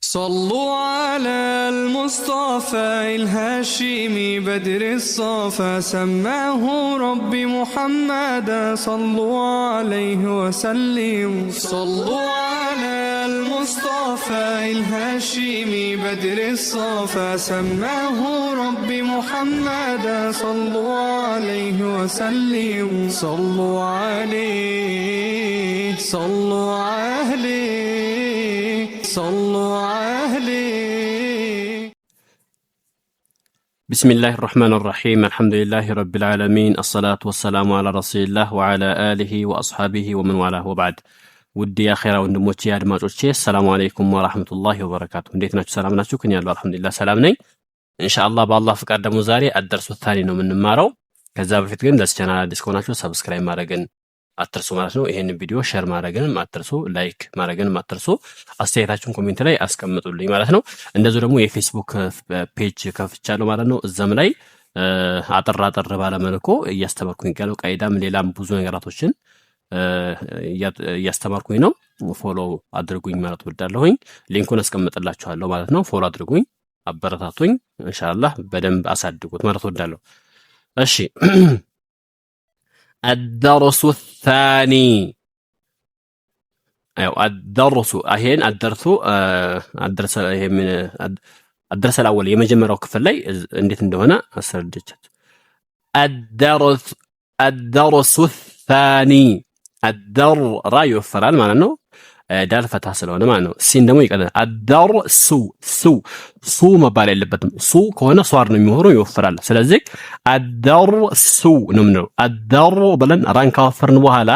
صلوا على المصطفى الهاشمي بدر الصفا سماه ربي محمدا صلوا عليه وسلموا صلوا على المصطفى الهاشمي بدر الصفا سماه ربي محمدا صلوا عليه وسلموا صلوا عليه صلوا عليه صلوا عليه. بسم الله الرحمن الرحيم الحمد لله رب العالمين الصلاة والسلام على رسول الله وعلى آله وأصحابه ومن والاه وبعد ودي يا خيرا ወንድሞቼ አድማጮቼ ሰላም አለይኩም ወራህመቱላሂ ወበረካቱ እንዴት ናችሁ ሰላም ናችሁ ከኛ ያለው አልহামዱሊላህ ሰላም ነኝ ኢንሻአላህ በአላህ ፍቃድ ደግሞ ዛሬ አደርሱ ታኒ ነው የምንማረው ከዛ በፊት ግን ለዚህ ቻናል አዲስ ከሆናችሁ ሰብስክራይብ ማድረግን አትርሱ ማለት ነው ይሄን ቪዲዮ ሼር ማድረግንም አትርሱ ላይክ ማድረግንም አትርሱ አስተያየታችሁን ኮሜንት ላይ አስቀምጡልኝ ማለት ነው እንደዚሁ ደግሞ የፌስቡክ ፔጅ ከፍቻለሁ ማለት ነው እዛም ላይ አጠር ባለ መልኩ እያስተማርኩኝ ያለው ቃይዳም ሌላም ብዙ ነገራቶችን እያስተማርኩኝ ነው ፎሎ አድርጉኝ ማለት ወዳለሁኝ ሊንኩን አስቀምጥላችኋለሁ ማለት ነው ፎሎ አድርጉኝ አበረታቱኝ ኢንሻአላህ በደንብ አሳድጉት ማለት ወዳለሁ እሺ الدرس الثاني ايوه الدرس اهين الدرس من الدرس الاول የመጀመሪያው ክፍል ላይ እንዴት እንደሆነ አስረድቻት الدرس الثاني الدر را ይወፈራል ማለት ነው ዳል ፈታ ስለሆነ ማለት ነው ሲን ደግሞ ይቀጥላል الدرس ሱ መባል የለበትም ሱ ከሆነ ሷር ነው የሚሆነው ይወፈራል ስለዚህ الدرس ነው ነው الدر ብለን ራን ካወፈርን በኋላ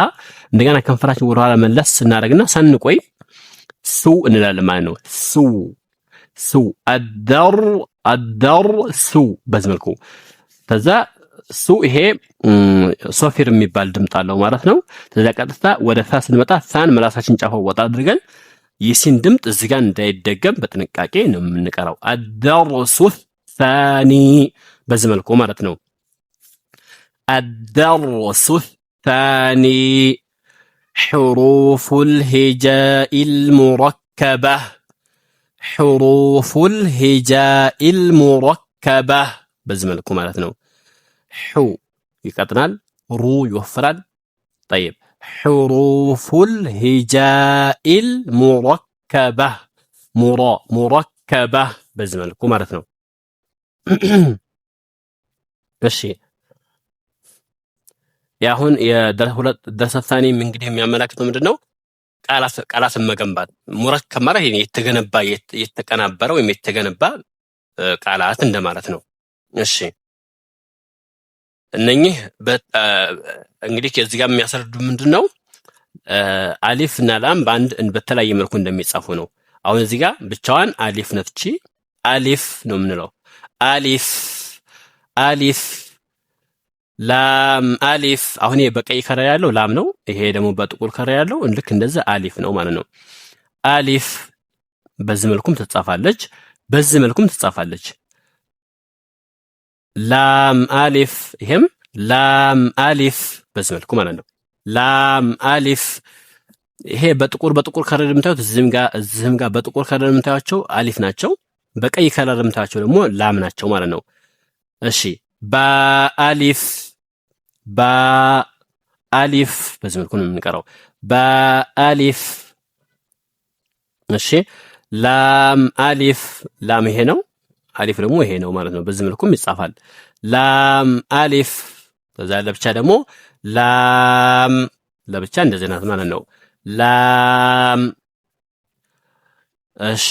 እንደገና ከንፈራችን ወደ ኋላ መለስ እናደርግና ሳንቆይ ሱ እንላለን ማለት ነው ሱ الدرس በዚህ መልኩ ከዛ ሱ ይሄ ሶፊር የሚባል ድምጽ አለው ማለት ነው ስለዚህ ቀጥታ ወደ ፋ ስንመጣ ፋን ምላሳችን ጫፈው ወጣ አድርገን የሲን ድምጽ እዚህ ጋር እንዳይደገም በጥንቃቄ ነው የምንቀራው الدرس الثاني በዚህ መልኩ ማለት ነው الدرس الثاني حروف الهجاء المركبة حروف الهجاء المركبة በዚህ መልኩ ማለት ነው حو يقطنال رو يوفرال طيب حروف الهجاء المركبة مركبة በዚህ መልኩ ማለት ነው እሺ ያሁን የደርሰ ثاني እንግዲህ የሚያመላክተው ምንድነው ቃላትን መገንባት ሙረከብ ማለት የተገነባ የተቀናበረ ወይም የተገነባ ቃላት እንደማለት ነው እሺ እነኚህ እንግዲህ ከዚህ ጋር የሚያስረዱ ምንድነው አሊፍ እና ላም ባንድ በተለያየ መልኩ እንደሚጻፉ ነው አሁን እዚህ ጋር ብቻዋን አሊፍ ነፍቺ አሊፍ ነው የምንለው አሊፍ ላም አሊፍ አሁን በቀይ ከለር ያለው ላም ነው ይሄ ደግሞ በጥቁር ከለር ያለው ልክ እንደዛ አሊፍ ነው ማለት ነው አሊፍ በዚህ መልኩም ትጻፋለች በዚህ መልኩም ትጻፋለች ላም አሊፍ ይሄም ላም አሊፍ በዚህ መልኩ ማለት ነው ላም አሊፍ ይሄ በጥቁር ከለር የምታዩት እዚህም ጋር በጥቁር ከለር የምታዩቸው አሊፍ ናቸው በቀይ ከለር የምታዩቸው ደግሞ ላም ናቸው ማለት ነው እሺ ባአሊፍ በዚህ መልኩ ነው የምንቀራው ባአሊፍ እሺ ላም አሊፍ ላም ይሄ ነው አሊፍ ደግሞ ይሄ ነው ማለት ነው በዚህ መልኩም ይጻፋል ላም አሊፍ ከዛ ለብቻ ደግሞ ላም ለብቻ እንደዚህ ናት ማለት ነው ላም እሺ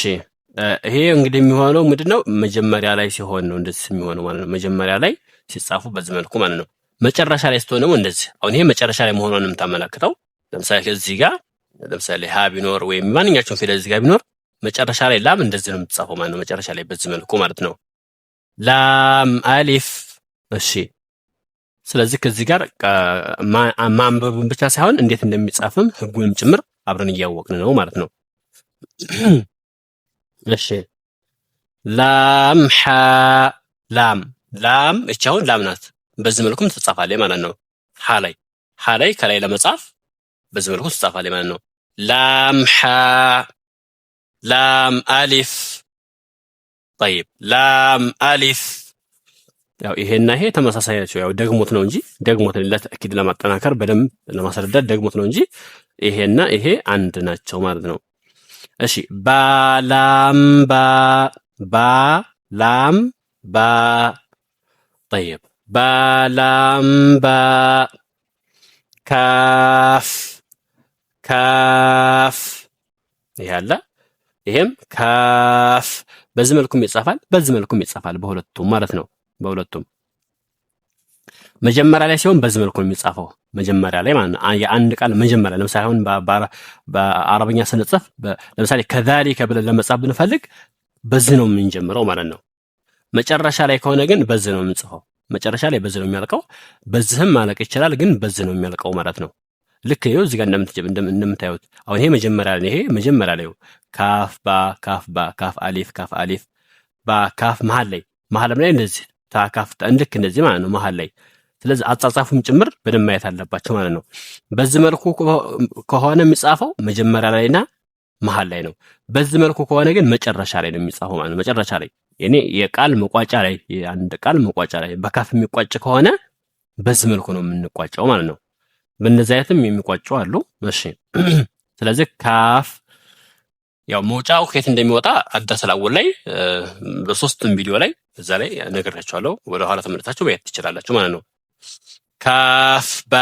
ይሄ እንግዲህ የሚሆነው ምንድነው መጀመሪያ ላይ ሲሆን ነው እንደዚህ የሚሆነው ማለት ነው መጀመሪያ ላይ ሲጻፉ በዚህ መልኩ ማለት ነው መጨረሻ ላይ ስትሆን ደግሞ እንደዚህ አሁን ይሄ መጨረሻ ላይ መሆኑን የምታመለክተው ለምሳሌ እዚህ ጋር ለምሳሌ ሀ ቢኖር ወይም ማንኛውም ፊደል እዚህ ጋር ቢኖር መጨረሻ ላይ ላም እንደዚህ ነው የምትጻፈው ማለት ነው መጨረሻ ላይ በዚህ መልኩ ማለት ነው ላም አሊፍ እሺ ስለዚህ ከዚህ ጋር ማንበቡን ብቻ ሳይሆን እንዴት እንደሚጻፍም ህጉንም ጭምር አብረን እያወቅን ነው ማለት ነው እሺ ላም ሐ ላም እቻውን ላም ናት በዚህ መልኩም ትጻፋለች ማለት ነው ሐ ላይ ከላይ ለመጻፍ በዚህ መልኩ ትጻፋለች ማለት ነው ላም ሐ ላም አሊፍ ጠይብ ላም አሊፍ ያው ይሄና ይሄ ተመሳሳይ ናቸው። ያው ደግሞት ነው እንጂ ደግሞት ለተእኪድ ለማጠናከር በደንብ ለማስረዳት ደግሞት ነው እንጂ ይሄና ይሄ አንድ ናቸው ማለት ነው። እሺ ባላም ባላም ባ ጠይብ ባላም ባ ካፍ ካፍ ይሄ አለ ይሄም ካፍ በዚህ መልኩም ይጻፋል፣ በዚህ መልኩም ይጻፋል። በሁለቱም ማለት ነው። በሁለቱም መጀመሪያ ላይ ሲሆን በዚህ መልኩ ነው የሚጻፈው። መጀመሪያ ላይ ማለት ነው። የአንድ ቃል መጀመሪያ ለምሳሌ አሁን በአረብኛ ስንጽፍ ለምሳሌ ከዛሊከ ብለን ለመጻፍ ብንፈልግ በዚህ ነው የምንጀምረው ማለት ነው። መጨረሻ ላይ ከሆነ ግን በዚህ ነው የምንጽፈው። መጨረሻ ላይ በዚህ ነው የሚያልቀው። በዚህም ማለቅ ይችላል፣ ግን በዚህ ነው የሚያልቀው ማለት ነው። ልክ ይኸው እዚህ ጋር እንደምታዩት አሁን ይሄ መጀመሪያ ላይ ካፍ ባ ካፍ ባ ካፍ አሊፍ ባ ካፍ መሀል ላይ እንደዚህ ታካፍ ልክ እንደዚህ ማለት ነው መሀል ላይ። ስለዚህ አጻጻፉም ጭምር በደንብ ማየት አለባቸው ማለት ነው። በዚህ መልኩ ከሆነ የሚጻፈው መጀመሪያ ላይና መሀል ላይ ነው። በዚህ መልኩ ከሆነ ግን መጨረሻ ላይ ነው የሚጻፈው ማለት ነው። መጨረሻ ላይ እኔ የቃል መቋጫ ላይ የአንድ ቃል መቋጫ ላይ በካፍ የሚቋጭ ከሆነ በዚህ መልኩ ነው የምንቋጨው ማለት ነው። በእነዚህ አይነትም የሚቋጩ አሉ። እሺ ስለዚህ ካፍ ያው መውጫው ከየት እንደሚወጣ አዳሰል አወል ላይ በሶስቱም ቪዲዮ ላይ እዛ ላይ ነግሬያችኋለሁ። ወደ ኋላ ተመልሳችሁ ማየት ትችላላችሁ ማለት ነው። ካፍ ባ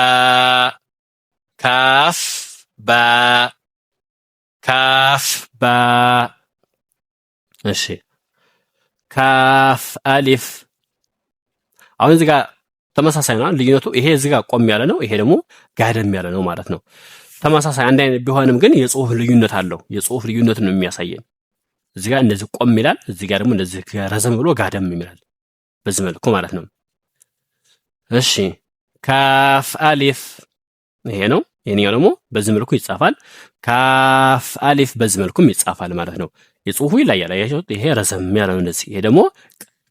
ካፍ ባ ካፍ ባ እሺ ካፍ አሊፍ አሁን እዚህ ጋር ተመሳሳይ ነው ልዩነቱ። ይሄ እዚህ ጋር ቆም ያለ ነው፣ ይሄ ደግሞ ጋደም ያለ ነው ማለት ነው። ተመሳሳይ አንድ አይነት ቢሆንም ግን የጽሁፍ ልዩነት አለው። የጽሁፍ ልዩነትን ነው የሚያሳየን። እዚህ ጋር እንደዚህ ቆም ይላል፣ እዚህ ጋር ደግሞ እንደዚህ ረዘም ብሎ ጋደም ይላል። በዚህ መልኩ ማለት ነው። እሺ ካፍ አሊፍ ይሄ ነው። ይሄኛው ደግሞ በዚህ መልኩ ይጻፋል። ካፍ አሊፍ በዚህ መልኩም ይጻፋል ማለት ነው። የጽሁፉ ይለያል። አያችሁት? ይሄ ረዘም ያለ ነው እንደዚህ። ይሄ ደግሞ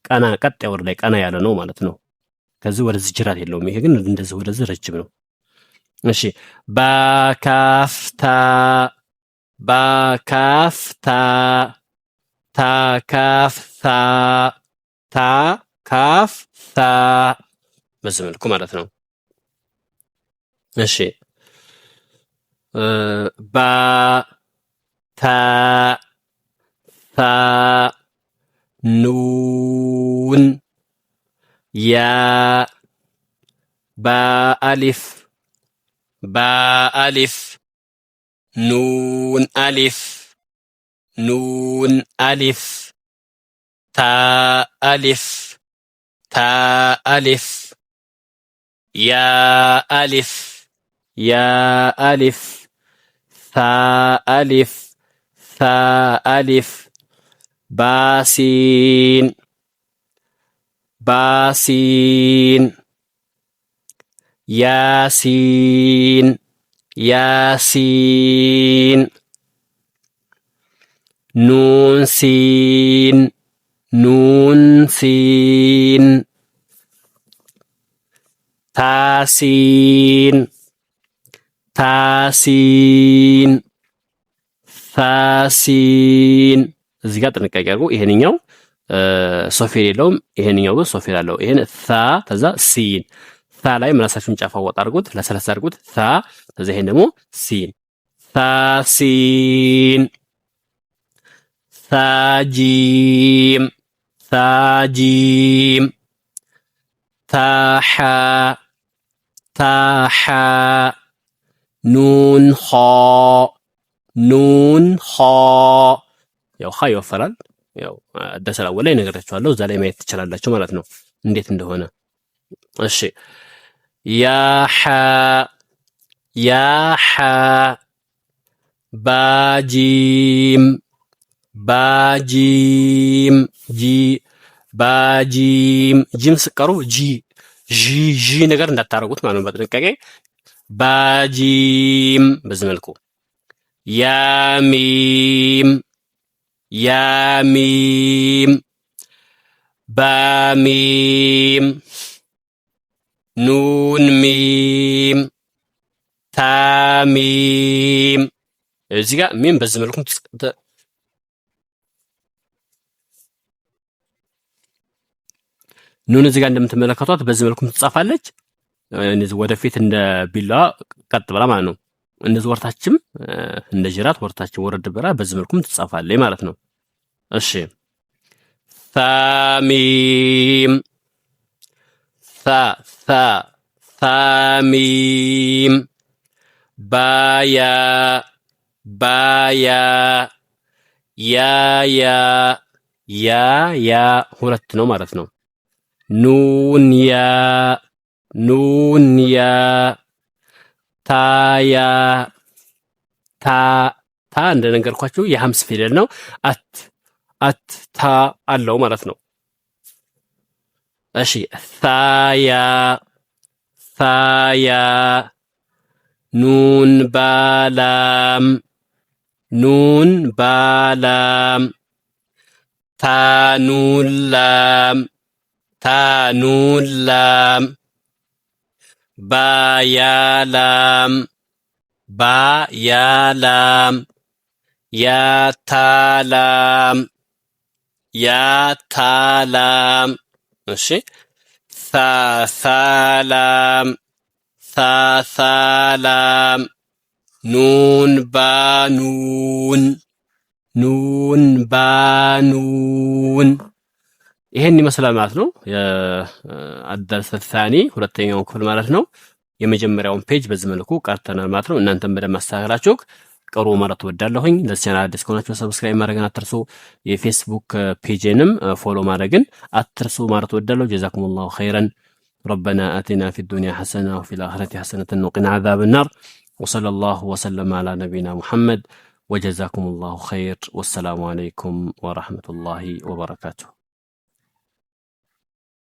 ቀና ቀጥ ወደ ላይ ቀና ያለ ነው ማለት ነው። ከዚህ ወደዚህ ጅራት የለውም። ይሄ ግን እንደዚህ ወደዚህ ረጅም ነው። እሺ ባካፍታ ባካፍታ ታካፍታ ታካፍታ በዚህ መልኩ ማለት ነው። እሺ ባ ታ ታ ኑን ያ ባ አሊፍ በአሊፍ ኑን አሊፍ ኑን አሊፍ ታ አሊፍ ታ አሊፍ ያ አሊፍ ያ አሊፍ ሳ አሊፍ ሳ አሊፍ ባሲን ባሲን ያሲን ያሲን ኑን ሲን ኑን ሲን ታሲን ታሲን ፋሲን። እዚህ ጋር ጥንቃቄ አድርጉ። ይሄንኛው ሶፌር የለውም፣ ይሄንኛው ግን ሶፌር አለው። ይሄን ታ ተዛ ሲን ታ ላይ ምላሳችሁን ጫፍ አወጣ አድርጉት፣ ለሰለስ አድርጉት። ታ ተዛ ይሄን ደግሞ ሲን ታሲን ታጂም ታጂም ታሓ ታሓ ኑን ኸ ኑን ኸ ያው ኸ ይወፈራል። ያው አዳሰል አወል ላይ ነገራችኋለሁ፣ እዛ ላይ ማየት ትችላላችሁ ማለት ነው እንዴት እንደሆነ። እሺ ያሓ ያሓ ባጂም ባጂም ጂ ባጂም ጂም ስቀሩ ጂ ጂ ነገር እንዳታረጉት ማለት ነው በጥንቃቄ። ባጂም በዚህ መልኩ ያሚም ያሚም ባሚም ኑን ሚም ታሚም። እዚህ ጋር ሚም በዚህ መልኩ ኑን እዚህ ጋር እንደምትመለከቷት በዚህ መልኩ ትጻፋለች። እንደዚህ ወደፊት እንደ ቢላዋ ቀጥ ብላ ማለት ነው። እንደዚህ ወርታችም እንደ ጅራት ወርታችም ወረድ ብላ በዚህ መልኩም ትጻፋለች ማለት ነው። እሺ ሳሚም ሳሚም ባያ ያ ሁለት ነው ማለት ነው። ኑን ያ ታያ ታ እንደነገርኳችሁ የሐምስ ፊደል ነው። አት ታ አለው ማለት ነው። እሺ ሳያ ኑን ባላም ታኑን ላም ባያላም ያታላም እሺ ሳሳላም ኑን ባኑን ይሄን ይመስላል ማለት ነው። የአደርስ ታኒ ሁለተኛው ክፍል ማለት ነው። የመጀመሪያውን ፔጅ በዚህ መልኩ ቀርተናል ማለት ነው። እናንተም በደንብ ማስተካከላችሁ ቀሩ ማለት ወዳለሁኝ። ለዚህ ቻናል አዲስ ከሆናችሁ ሰብስክራይብ ማድረግን አትርሱ። የፌስቡክ ፔጅንም ፎሎ ማድረግን አትርሱ ማለት ወዳለሁ። ጀዛኩሙላሁ ኸይረን ربنا آتنا في الدنيا حسنة وفي الآخرة حسنة وقنا عذاب النار وصلى الله وسلم على نبينا محمد وجزاكم الله خير والسلام عليكم ورحمة الله وبركاته.